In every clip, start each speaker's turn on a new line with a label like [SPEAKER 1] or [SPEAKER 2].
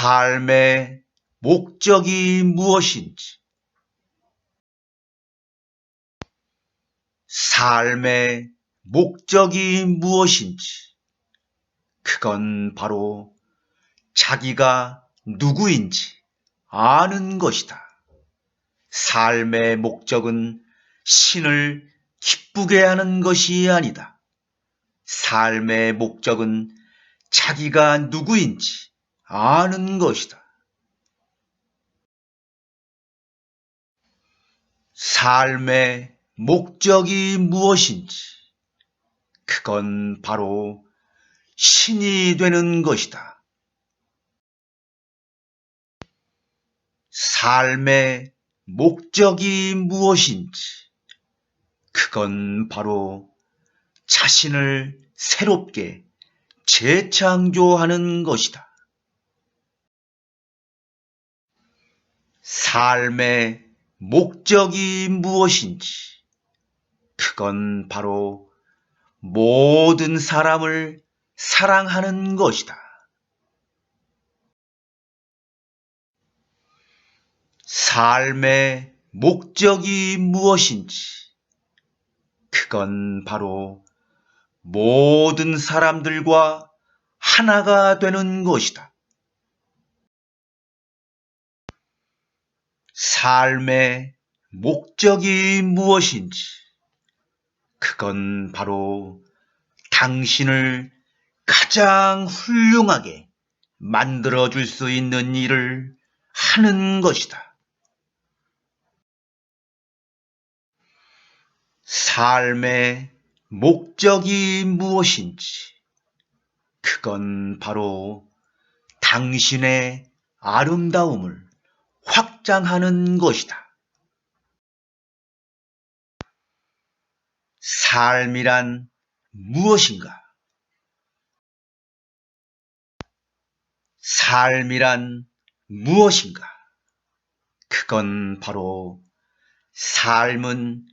[SPEAKER 1] 삶의 목적이 무엇인지, 삶의 목적이 무엇인지, 그건 바로 자기가 누구인지 아는 것이다. 삶의 목적은 신을 기쁘게 하는 것이 아니다. 삶의 목적은 자기가 누구인지 아는 것이다. 삶의 목적이 무엇인지, 그건 바로 신이 되는 것이다. 삶의 목적이 무엇인지, 그건 바로 자신을 새롭게 재창조하는 것이다. 삶의 목적이 무엇인지, 그건 바로 모든 사람을 사랑하는 것이다. 삶의 목적이 무엇인지, 그건 바로 모든 사람들과 하나가 되는 것이다. 삶의 목적이 무엇인지, 그건 바로 당신을 가장 훌륭하게 만들어줄 수 있는 일을 하는 것이다. 삶의 목적이 무엇인지, 그건 바로 당신의 아름다움을 확장하는 것이다. 삶이란 무엇인가? 삶이란 무엇인가? 그건 바로 삶은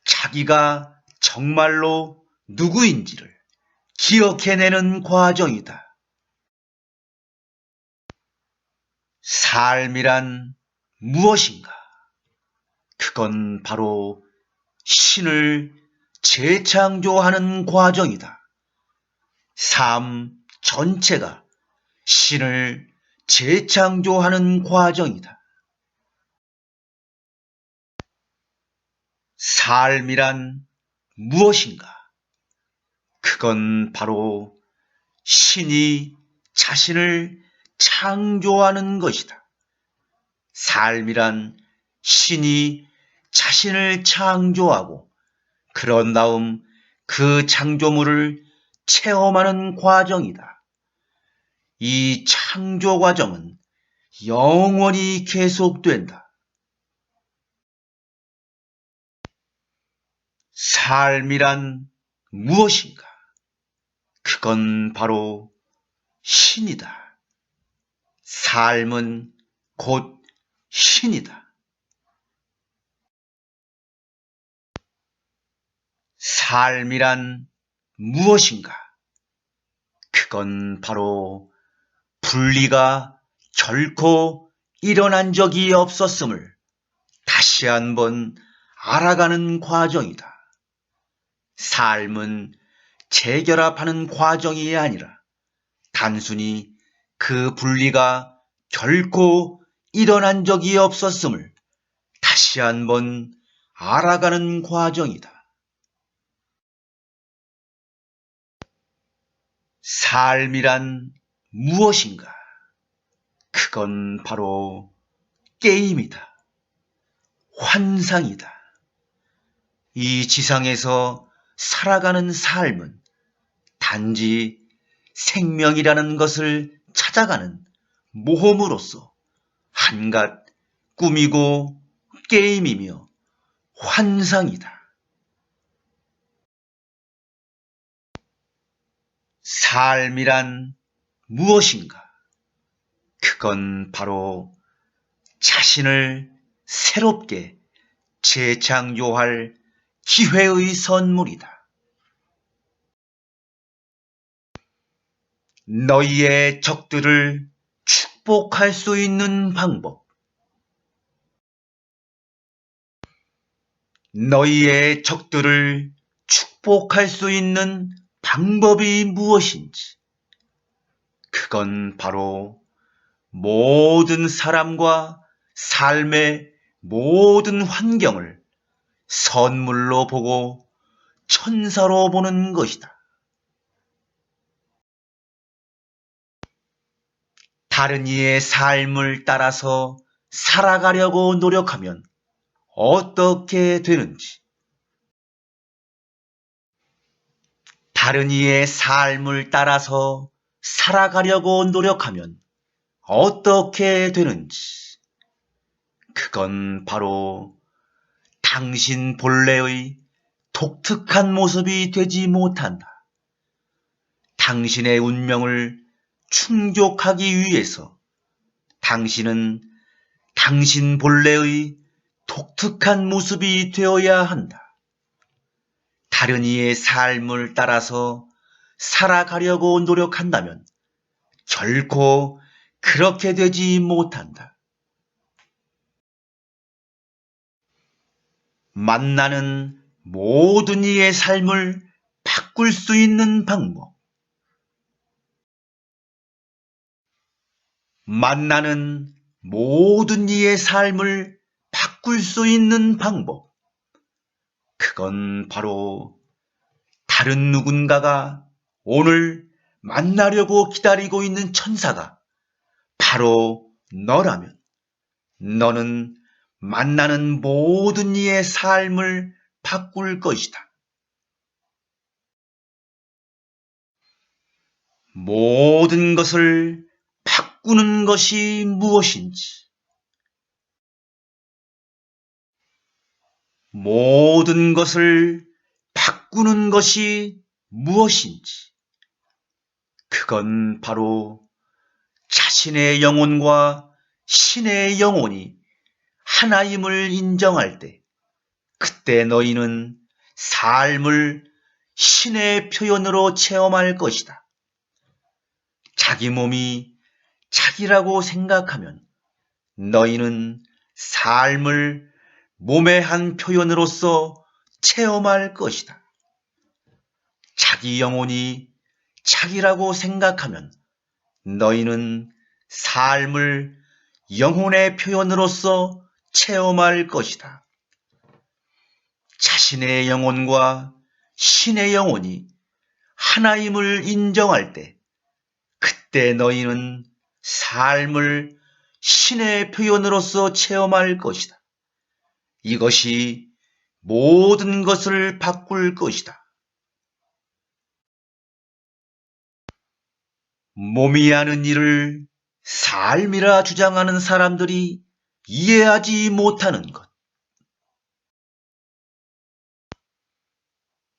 [SPEAKER 1] 자기가 정말로 누구인지를 기억해내는 과정이다. 삶이란 무엇인가? 그건 바로 신을 재창조하는 과정이다. 삶 전체가 신을 재창조하는 과정이다. 삶이란 무엇인가? 그건 바로 신이 자신을 창조하는 것이다. 삶이란 신이 자신을 창조하고 그런 다음 그 창조물을 체험하는 과정이다. 이 창조 과정은 영원히 계속된다. 삶이란 무엇인가? 그건 바로 신이다. 삶은 곧 신이다. 삶이란 무엇인가? 그건 바로 분리가 결코 일어난 적이 없었음을 다시 한번 알아가는 과정이다. 삶은 재결합하는 과정이 아니라 단순히 그 분리가 결코 일어난 적이 없었음을 다시 한번 알아가는 과정이다. 삶이란 무엇인가? 그건 바로 게임이다. 환상이다. 이 지상에서 살아가는 삶은 단지 생명이라는 것을 찾아가는 모험으로서 한갓 꿈이고 게임이며 환상이다. 삶이란 무엇인가? 그건 바로 자신을 새롭게 재창조할 기회의 선물이다. 너희의 적들을 축복할 수 있는 방법. 너희의 적들을 축복할 수 있는 방법이 무엇인지. 그건 바로 모든 사람과 삶의 모든 환경을 선물로 보고 천사로 보는 것이다. 다른 이의 삶을 따라서 살아가려고 노력하면 어떻게 되는지, 다른 이의 삶을 따라서 살아가려고 노력하면 어떻게 되는지, 그건 바로 당신 본래의 독특한 모습이 되지 못한다. 당신의 운명을 충족하기 위해서 당신은 당신 본래의 독특한 모습이 되어야 한다. 다른 이의 삶을 따라서 살아가려고 노력한다면 결코 그렇게 되지 못한다. 만나는 모든 이의 삶을 바꿀 수 있는 방법. 만나는 모든 이의 삶을 바꿀 수 있는 방법. 그건 바로 다른 누군가가 오늘 만나려고 기다리고 있는 천사가 바로 너라면 너는 만나는 모든 이의 삶을 바꿀 것이다. 모든 것을 바꾸는 것이 무엇인지, 모든 것을 바꾸는 것이 무엇인지, 그건 바로 자신의 영혼과 신의 영혼이 하나임을 인정할 때, 그때 너희는 삶을 신의 표현으로 체험할 것이다. 자기 몸이 자기라고 생각하면 너희는 삶을 몸의 한 표현으로서 체험할 것이다. 자기 영혼이 자기라고 생각하면 너희는 삶을 영혼의 표현으로서 체험할 것이다. 자신의 영혼과 신의 영혼이 하나임을 인정할 때, 그때 너희는 삶을 신의 표현으로서 체험할 것이다. 이것이 모든 것을 바꿀 것이다. 몸이 하는 일을 삶이라 주장하는 사람들이 이해하지 못하는 것.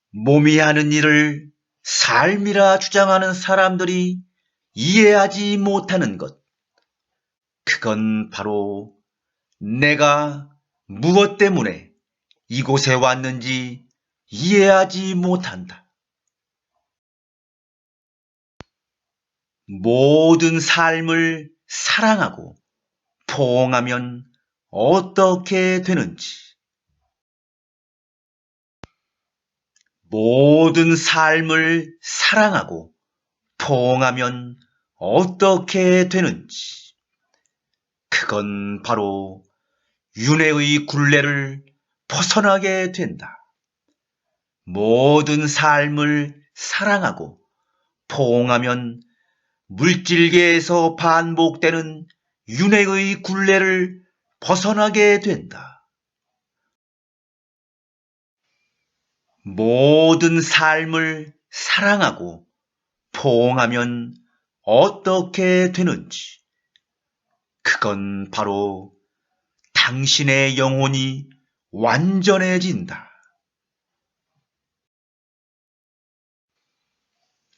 [SPEAKER 1] 몸이 하는 일을 삶이라 주장하는 사람들이 이해하지 못하는 것. 그건 바로 내가 무엇 때문에 이곳에 왔는지 이해하지 못한다. 모든 삶을 사랑하고 포옹하면 어떻게 되는지, 모든 삶을 사랑하고 포옹하면 어떻게 되는지, 그건 바로 윤회의 굴레를 벗어나게 된다. 모든 삶을 사랑하고 포옹하면 물질계에서 반복되는 윤회의 굴레를 벗어나게 된다. 모든 삶을 사랑하고 포옹하면 어떻게 되는지, 그건 바로 당신의 영혼이 완전해진다.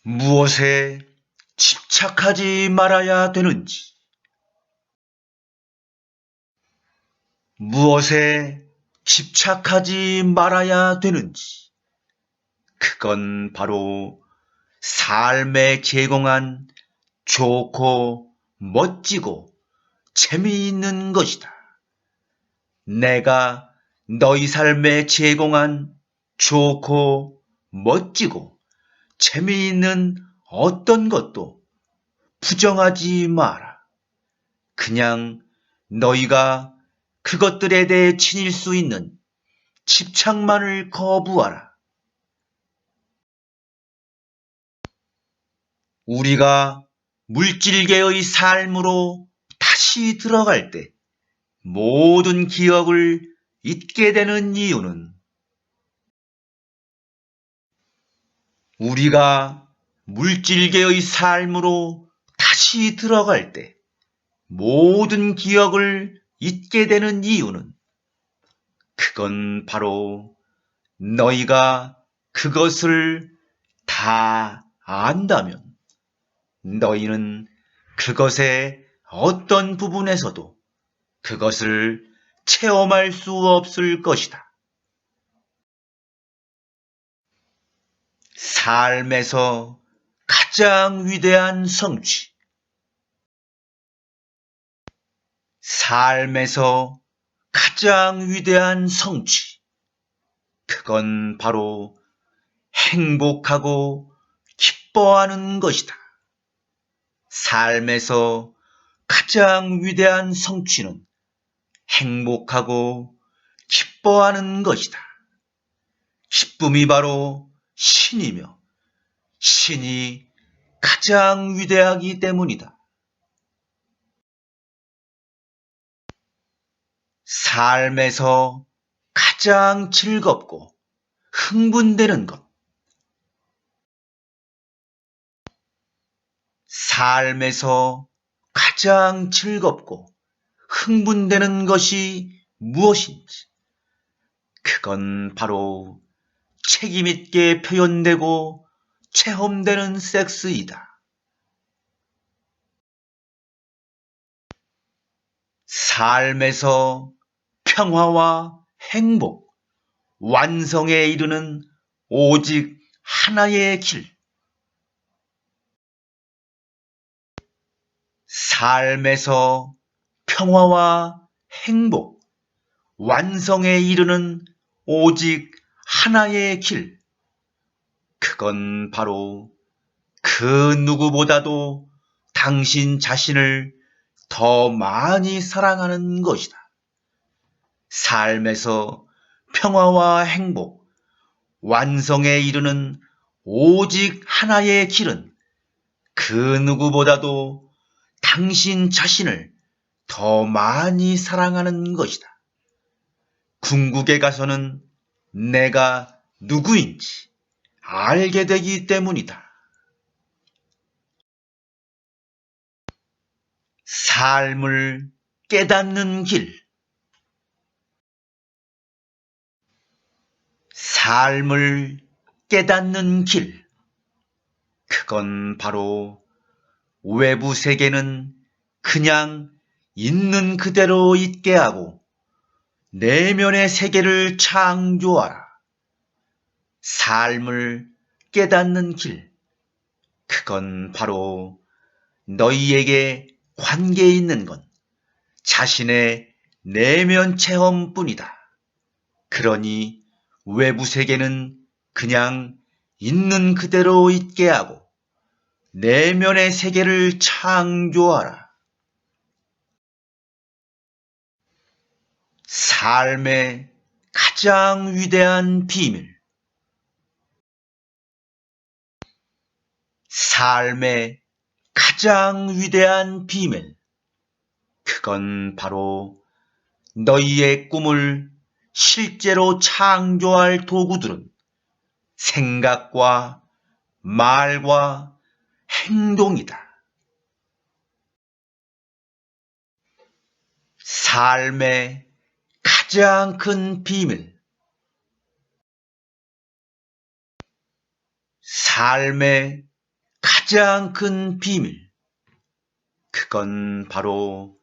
[SPEAKER 1] 무엇에 집착하지 말아야 되는지, 무엇에 집착하지 말아야 되는지, 그건 바로 삶에 제공한 좋고 멋지고 재미있는 것이다. 내가 너희 삶에 제공한 좋고 멋지고 재미있는 어떤 것도 부정하지 마라. 그냥 너희가 그것들에 대해 지닐 수 있는 집착만을 거부하라. 우리가 물질계의 삶으로 다시 들어갈 때 모든 기억을 잊게 되는 이유는 우리가 물질계의 삶으로 다시 들어갈 때 모든 기억을 잊게 되는 이유는 그건 바로 너희가 그것을 다 안다면 너희는 그것의 어떤 부분에서도 그것을 체험할 수 없을 것이다. 삶에서 가장 위대한 성취. 삶에서 가장 위대한 성취. 그건 바로 행복하고 기뻐하는 것이다. 삶에서 가장 위대한 성취는 행복하고 기뻐하는 것이다. 기쁨이 바로 신이며 신이 가장 위대하기 때문이다. 삶에서 가장 즐겁고 흥분되는 것. 삶에서 가장 즐겁고 흥분되는 것이 무엇인지, 그건 바로 책임있게 표현되고 체험되는 섹스이다. 삶에서 평화와 행복, 완성에 이르는 오직 하나의 길. 삶에서 평화와 행복, 완성에 이르는 오직 하나의 길. 그건 바로 그 누구보다도 당신 자신을 더 많이 사랑하는 것이다. 삶에서 평화와 행복, 완성에 이르는 오직 하나의 길은 그 누구보다도 당신 자신을 더 많이 사랑하는 것이다. 궁극에 가서는 내가 누구인지 알게 되기 때문이다. 삶을 깨닫는 길. 삶을 깨닫는 길. 그건 바로 외부 세계는 그냥 있는 그대로 있게 하고 내면의 세계를 창조하라. 삶을 깨닫는 길. 그건 바로 너희에게 관계 있는 건 자신의 내면 체험뿐이다. 그러니 외부 세계는 그냥 있는 그대로 있게 하고 내면의 세계를 창조하라. 삶의 가장 위대한 비밀. 삶의 가장 위대한 비밀. 그건 바로 너희의 꿈을 실제로 창조할 도구들은 생각과 말과 행동이다. 삶의 가장 큰 비밀. 삶의 가장 큰 비밀. 그건 바로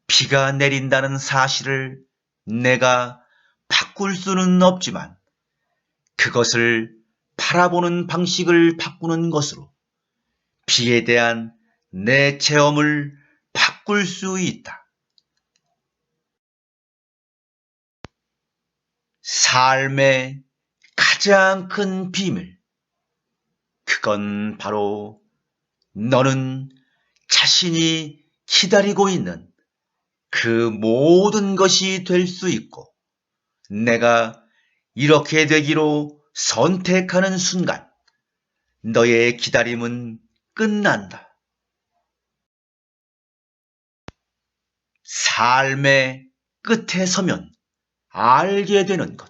[SPEAKER 1] 비가 내린다는 사실을 내가 바꿀 수는 없지만 그것을 바라보는 방식을 바꾸는 것으로 비에 대한 내 체험을 바꿀 수 있다. 삶의 가장 큰 비밀. 그건 바로 너는 자신이 기다리고 있는 그 모든 것이 될 수 있고 내가 이렇게 되기로 선택하는 순간 너의 기다림은 끝난다. 삶의 끝에 서면 알게 되는 것.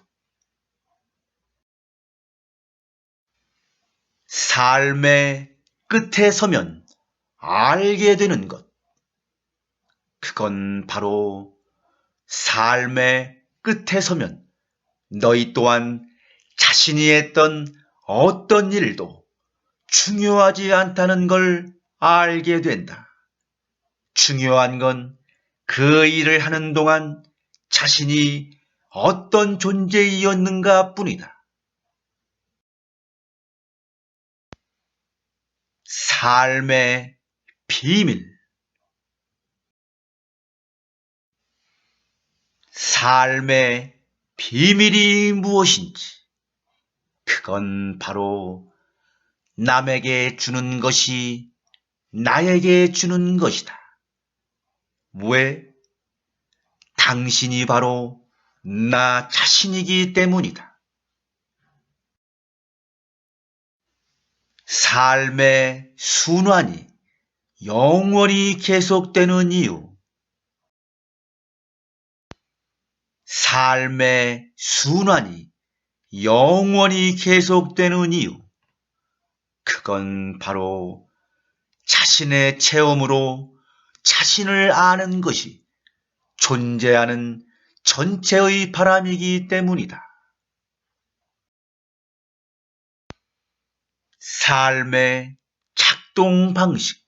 [SPEAKER 1] 삶의 끝에 서면 알게 되는 것. 그건 바로 삶의 끝에 서면 너희 또한 자신이 했던 어떤 일도 중요하지 않다는 걸 알게 된다. 중요한 건 그 일을 하는 동안 자신이 어떤 존재이었는가 뿐이다. 삶의 비밀. 삶의 비밀이 무엇인지, 그건 바로 남에게 주는 것이 나에게 주는 것이다. 왜? 당신이 바로 나 자신이기 때문이다. 삶의 순환이 영원히 계속되는 이유. 삶의 순환이 영원히 계속되는 이유. 그건 바로 자신의 체험으로 자신을 아는 것이 존재하는 전체의 바람이기 때문이다. 삶의 작동 방식.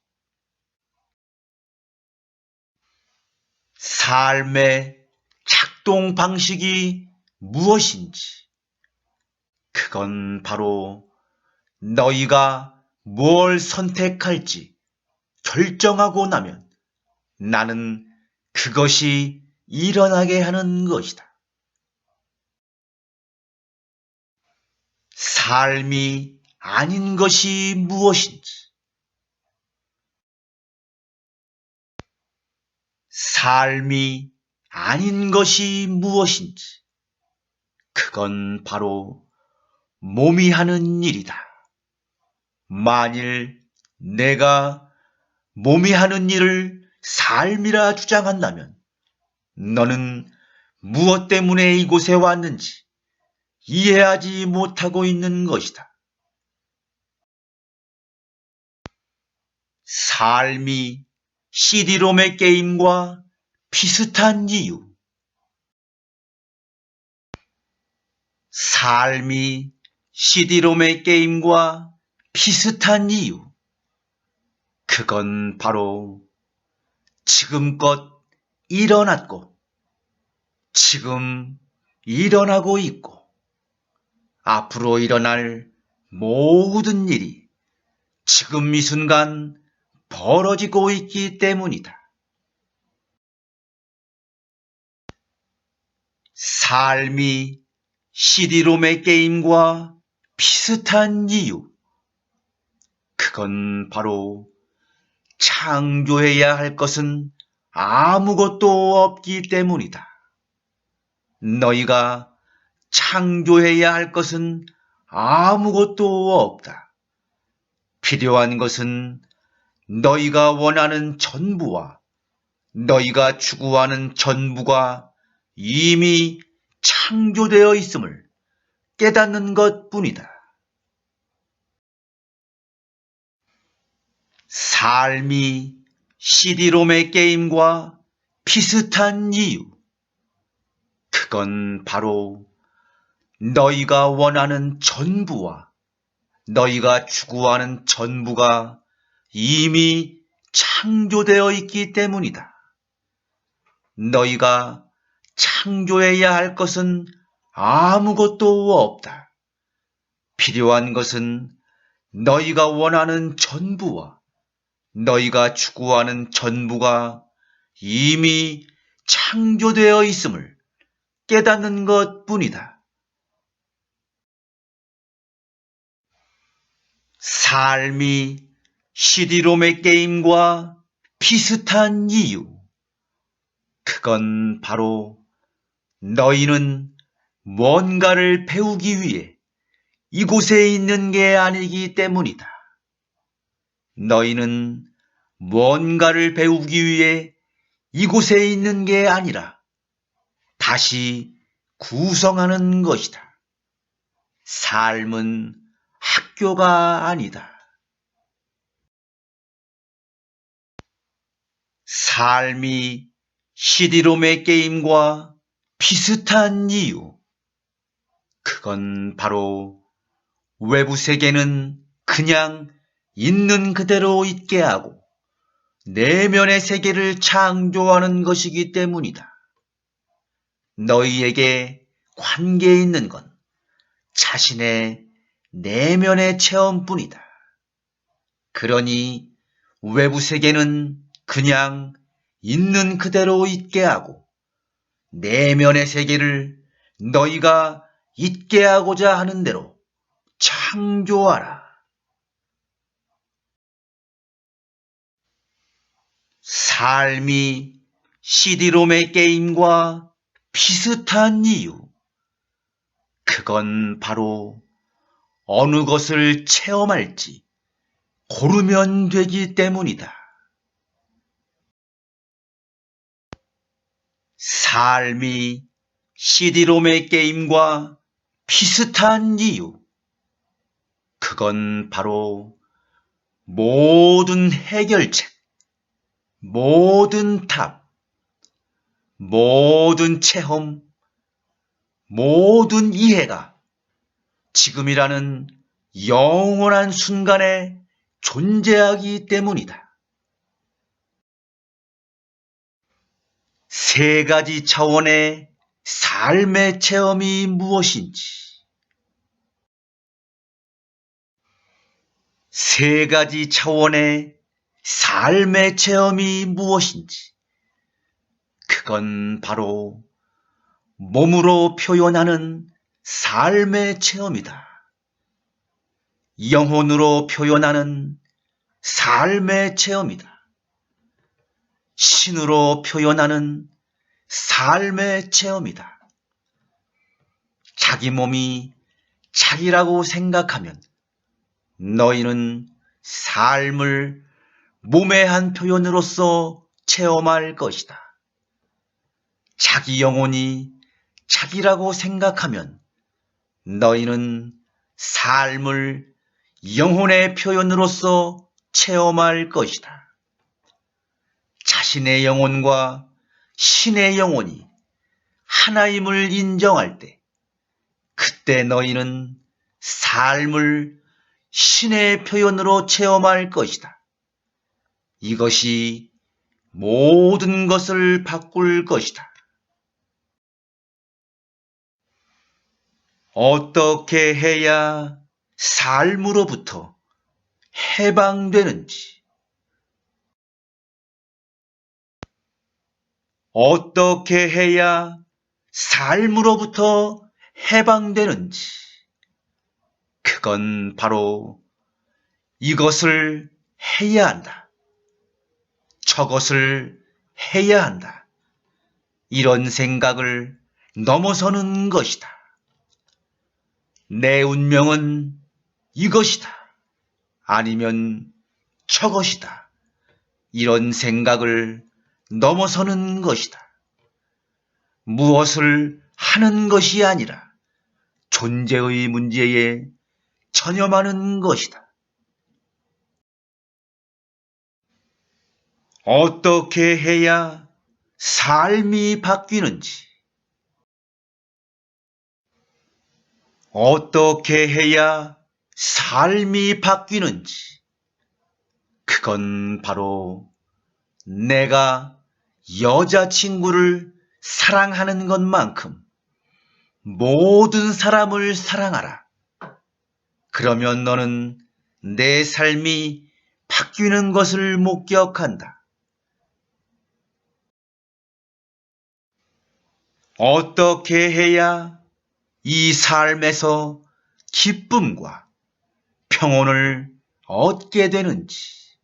[SPEAKER 1] 삶의 작동 방식이 무엇인지, 그건 바로 너희가 뭘 선택할지 결정하고 나면 나는 그것이 일어나게 하는 것이다. 삶이 아닌 것이 무엇인지, 삶이 아닌 것이 무엇인지, 그건 바로 몸이 하는 일이다. 만일 내가 몸이 하는 일을 삶이라 주장한다면 너는 무엇 때문에 이곳에 왔는지 이해하지 못하고 있는 것이다. 삶이 CD롬의 게임과 비슷한 이유. 삶이 CD롬의 게임과 비슷한 이유. 그건 바로 지금껏 일어났고 지금 일어나고 있고 앞으로 일어날 모든 일이 지금 이 순간 벌어지고 있기 때문이다. 삶이 CD롬의 게임과 비슷한 이유. 그건 바로 창조해야 할 것은 아무것도 없기 때문이다. 너희가 창조해야 할 것은 아무것도 없다. 필요한 것은 너희가 원하는 전부와 너희가 추구하는 전부가 이미 창조되어 있음을 깨닫는 것뿐이다. 삶이 CD롬의 게임과 비슷한 이유. 그건 바로 너희가 원하는 전부와 너희가 추구하는 전부가 이미 창조되어 있기 때문이다. 너희가 창조해야 할 것은 아무것도 없다. 필요한 것은 너희가 원하는 전부와 너희가 추구하는 전부가 이미 창조되어 있음을 깨닫는 것뿐이다. 삶이 CD롬의 게임과 비슷한 이유. 그건 바로 너희는 뭔가를 배우기 위해 이곳에 있는 게 아니기 때문이다. 너희는 뭔가를 배우기 위해 이곳에 있는 게 아니라 다시 구성하는 것이다. 삶은 학교가 아니다. 삶이 CD롬의 게임과 비슷한 이유. 그건 바로 외부 세계는 그냥 있는 그대로 있게 하고 내면의 세계를 창조하는 것이기 때문이다. 너희에게 관계 있는 건 자신의 내면의 체험뿐이다. 그러니 외부 세계는 그냥 있는 그대로 있게 하고 내면의 세계를 너희가 있게 하고자 하는 대로 창조하라. 삶이 CD롬의 게임과 비슷한 이유. 그건 바로 어느 것을 체험할지 고르면 되기 때문이다. 삶이 CD롬의 게임과 비슷한 이유. 그건 바로 모든 해결책, 모든 답, 모든 체험, 모든 이해가 지금이라는 영원한 순간에 존재하기 때문이다. 세 가지 차원의 삶의 체험이 무엇인지, 세 가지 차원의 삶의 체험이 무엇인지, 그건 바로 몸으로 표현하는 삶의 체험이다. 영혼으로 표현하는 삶의 체험이다. 신으로 표현하는 삶의 체험이다. 자기 몸이 자기라고 생각하면 너희는 삶을 몸의 한 표현으로서 체험할 것이다. 자기 영혼이 자기라고 생각하면 너희는 삶을 영혼의 표현으로서 체험할 것이다. 자신의 영혼과 신의 영혼이 하나임을 인정할 때, 그때 너희는 삶을 신의 표현으로 체험할 것이다. 이것이 모든 것을 바꿀 것이다. 어떻게 해야 삶으로부터 해방되는지, 어떻게 해야 삶으로부터 해방되는지, 그건 바로 이것을 해야 한다. 저것을 해야 한다. 이런 생각을 넘어서는 것이다. 내 운명은 이것이다. 아니면 저것이다. 이런 생각을 넘어서는 것이다. 무엇을 하는 것이 아니라 존재의 문제에 전념하는 것이다. 어떻게 해야 삶이 바뀌는지, 어떻게 해야 삶이 바뀌는지, 그건 바로 내가 여자친구를 사랑하는 것만큼 모든 사람을 사랑하라. 그러면 너는 내 삶이 바뀌는 것을 목격한다. 어떻게 해야 이 삶에서 기쁨과 평온을 얻게 되는지,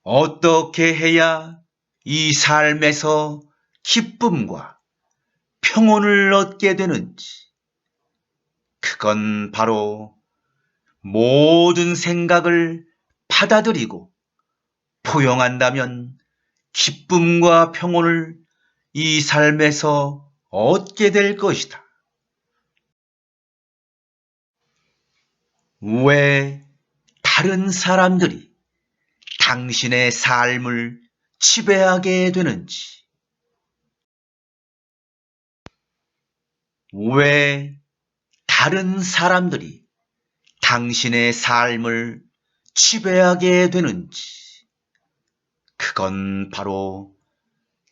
[SPEAKER 1] 어떻게 해야 이 삶에서 기쁨과 평온을 얻게 되는지, 그건 바로 모든 생각을 받아들이고 포용한다면 기쁨과 평온을 이 삶에서 얻게 될 것이다. 왜 다른 사람들이 당신의 삶을 지배하게 되는지, 왜 다른 사람들이 당신의 삶을 지배하게 되는지, 그건 바로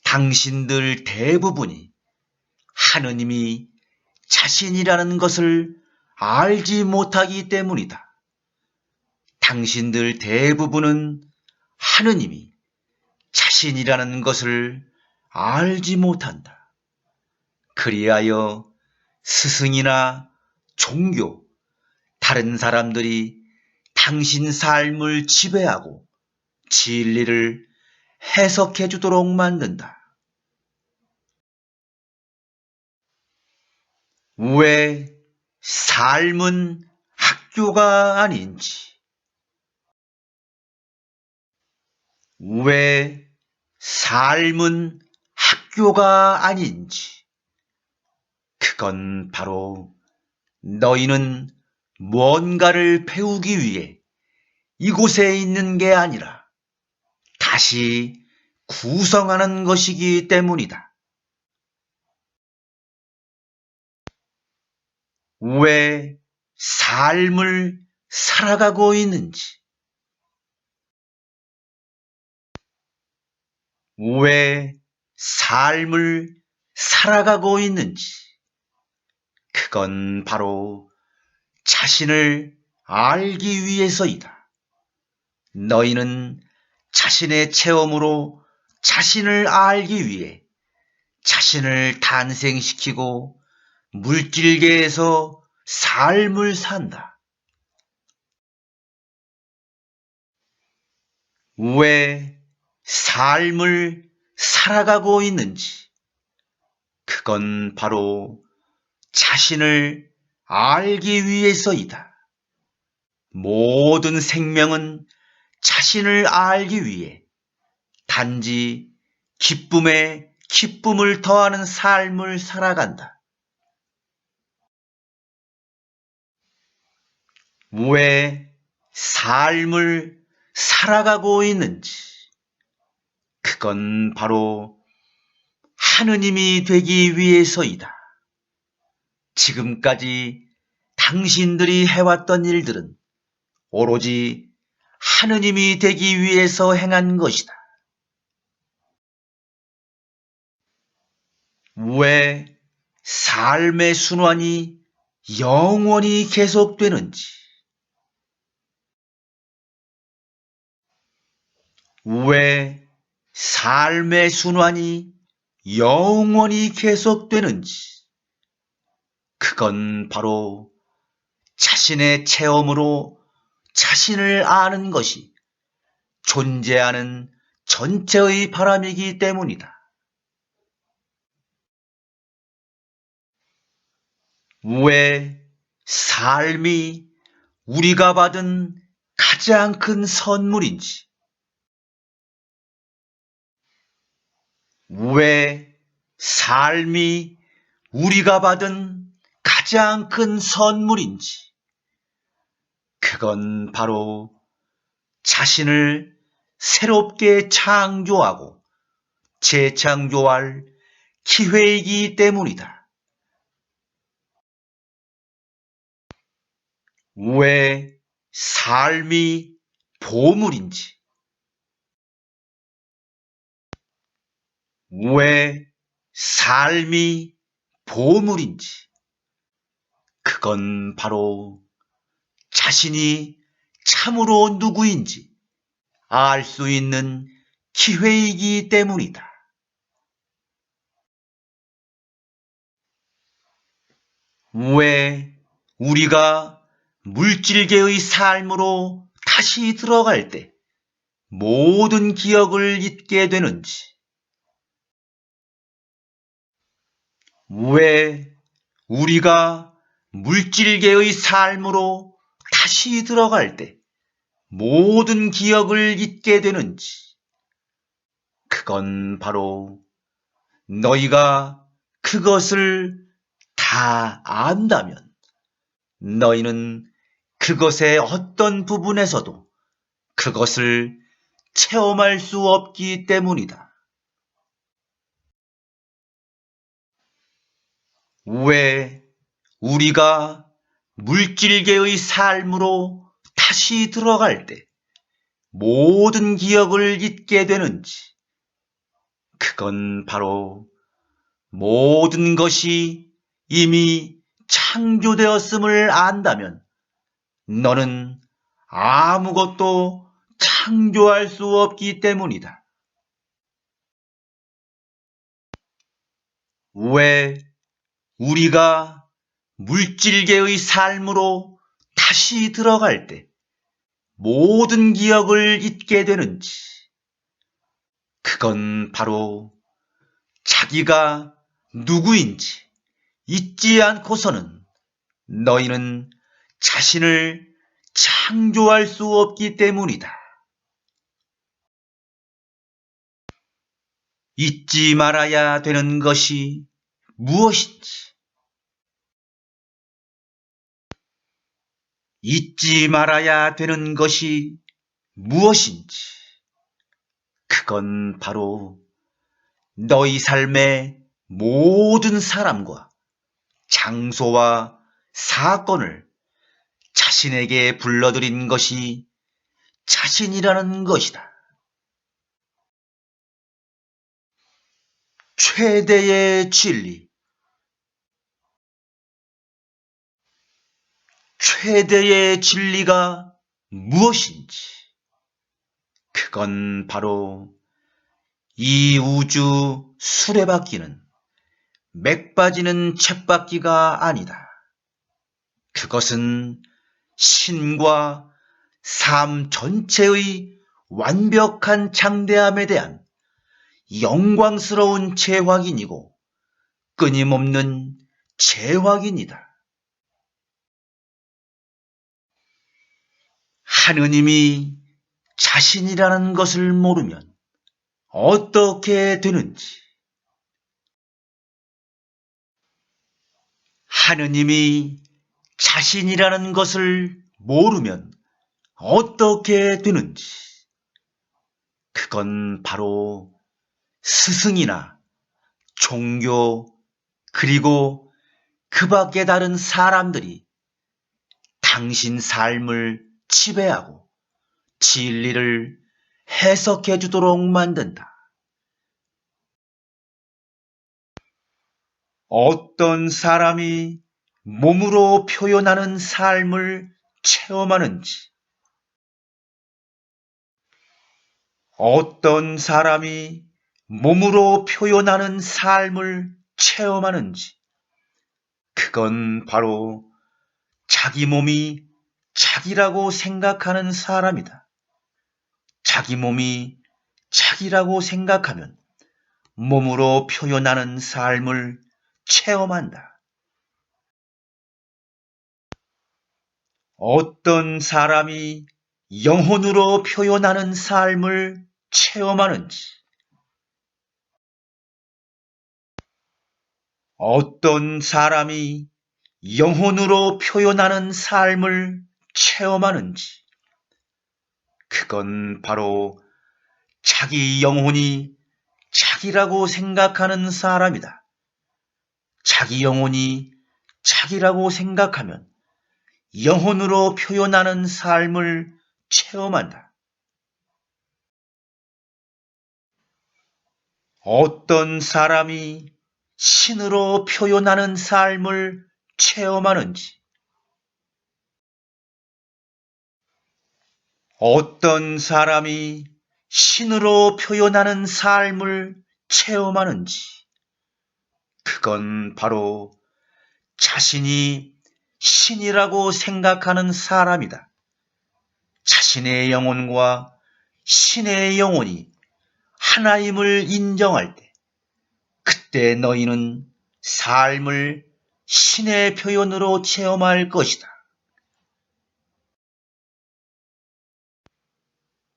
[SPEAKER 1] 당신들 대부분이 하느님이 자신이라는 것을 알지 못하기 때문이다. 당신들 대부분은 하느님이 자신이라는 것을 알지 못한다. 그리하여 스승이나 종교, 다른 사람들이 당신 삶을 지배하고 진리를 해석해 주도록 만든다. 왜 삶은 학교가 아닌지, 왜 삶은 학교가 아닌지, 그건 바로 너희는 뭔가를 배우기 위해 이곳에 있는 게 아니라 다시 구성하는 것이기 때문이다. 왜 삶을 살아가고 있는지, 왜 삶을 살아가고 있는지, 그건 바로 자신을 알기 위해서이다. 너희는 자신의 체험으로 자신을 알기 위해 자신을 탄생시키고 물질계에서 삶을 산다. 왜 삶을 살아가고 있는지, 그건 바로 자신을 알기 위해서이다. 모든 생명은 자신을 알기 위해 단지 기쁨에 기쁨을 더하는 삶을 살아간다. 왜 삶을 살아가고 있는지, 그건 바로 하느님이 되기 위해서이다. 지금까지 당신들이 해왔던 일들은 오로지 하느님이 되기 위해서 행한 것이다. 왜 삶의 순환이 영원히 계속되는지, 왜 삶의 순환이 영원히 계속되는지, 그건 바로 자신의 체험으로 자신을 아는 것이 존재하는 전체의 바람이기 때문이다. 왜 삶이 우리가 받은 가장 큰 선물인지, 왜 삶이 우리가 받은 가장 큰 선물인지, 그건 바로 자신을 새롭게 창조하고 재창조할 기회이기 때문이다. 왜 삶이 보물인지, 왜 삶이 보물인지, 그건 바로 자신이 참으로 누구인지 알 수 있는 기회이기 때문이다. 왜 우리가 물질계의 삶으로 다시 들어갈 때 모든 기억을 잊게 되는지, 왜 우리가 물질계의 삶으로 다시 들어갈 때 모든 기억을 잊게 되는지, 그건 바로 너희가 그것을 다 안다면 너희는 그것의 어떤 부분에서도 그것을 체험할 수 없기 때문이다. 왜 우리가 물질계의 삶으로 다시 들어갈 때 모든 기억을 잊게 되는지, 그건 바로 모든 것이 이미 창조되었음을 안다면 너는 아무것도 창조할 수 없기 때문이다. 왜 우리가 물질계의 삶으로 다시 들어갈 때 모든 기억을 잊게 되는지, 그건 바로 자기가 누구인지 잊지 않고서는 너희는 자신을 창조할 수 없기 때문이다. 잊지 말아야 되는 것이 무엇인지, 잊지 말아야 되는 것이 무엇인지, 그건 바로 너희 삶의 모든 사람과 장소와 사건을 자신에게 불러들인 것이 자신이라는 것이다. 최대의 진리, 최대의 진리가 무엇인지, 그건 바로 이 우주 수레바퀴는 맥 빠지는 쳇바퀴가 아니다. 그것은 신과 삶 전체의 완벽한 창대함에 대한 영광스러운 재확인이고 끊임없는 재확인이다. 하느님이 자신이라는 것을 모르면 어떻게 되는지, 하느님이 자신이라는 것을 모르면 어떻게 되는지, 그건 바로 스승이나 종교 그리고 그 밖에 다른 사람들이 당신 삶을 지배하고 진리를 해석해 주도록 만든다. 어떤 사람이 몸으로 표현하는 삶을 체험하는지, 어떤 사람이 몸으로 표현하는 삶을 체험하는지, 그건 바로 자기 몸이 자기라고 생각하는 사람이다. 자기 몸이 자기라고 생각하면 몸으로 표현하는 삶을 체험한다. 어떤 사람이 영혼으로 표현하는 삶을 체험하는지, 어떤 사람이 영혼으로 표현하는 삶을 체험하는지, 그건 바로 자기 영혼이 자기라고 생각하는 사람이다. 자기 영혼이 자기라고 생각하면 영혼으로 표현하는 삶을 체험한다. 어떤 사람이 신으로 표현하는 삶을 체험하는지, 어떤 사람이 신으로 표현하는 삶을 체험하는지, 그건 바로 자신이 신이라고 생각하는 사람이다. 자신의 영혼과 신의 영혼이 하나임을 인정할 때, 그때 너희는 삶을 신의 표현으로 체험할 것이다.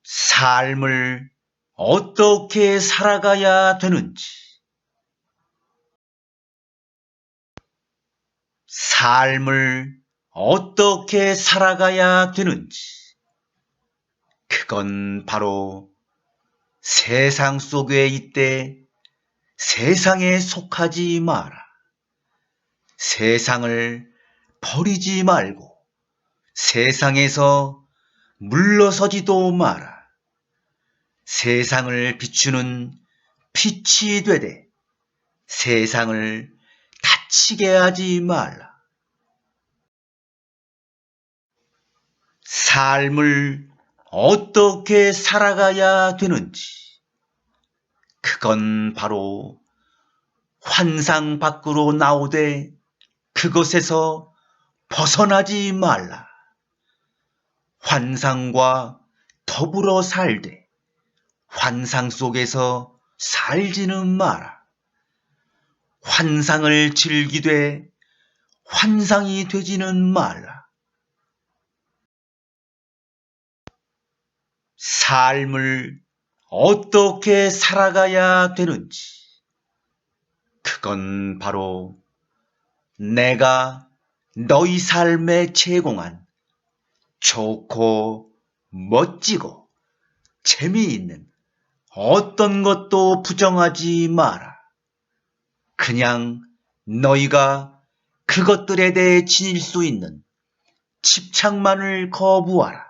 [SPEAKER 1] 삶을 어떻게 살아가야 되는지, 삶을 어떻게 살아가야 되는지, 그건 바로 세상 속에 있되 세상에 속하지 마라. 세상을 버리지 말고 세상에서 물러서지도 마라. 세상을 비추는 빛이 되되 세상을 다치게 하지 말라. 삶을 어떻게 살아가야 되는지, 그건 바로 환상 밖으로 나오되 그것에서 벗어나지 말라. 환상과 더불어 살되 환상 속에서 살지는 마라. 환상을 즐기되 환상이 되지는 말라. 삶을 어떻게 살아가야 되는지, 그건 바로 내가 너희 삶에 제공한 좋고 멋지고 재미있는 어떤 것도 부정하지 마라. 그냥 너희가 그것들에 대해 지닐 수 있는 집착만을 거부하라.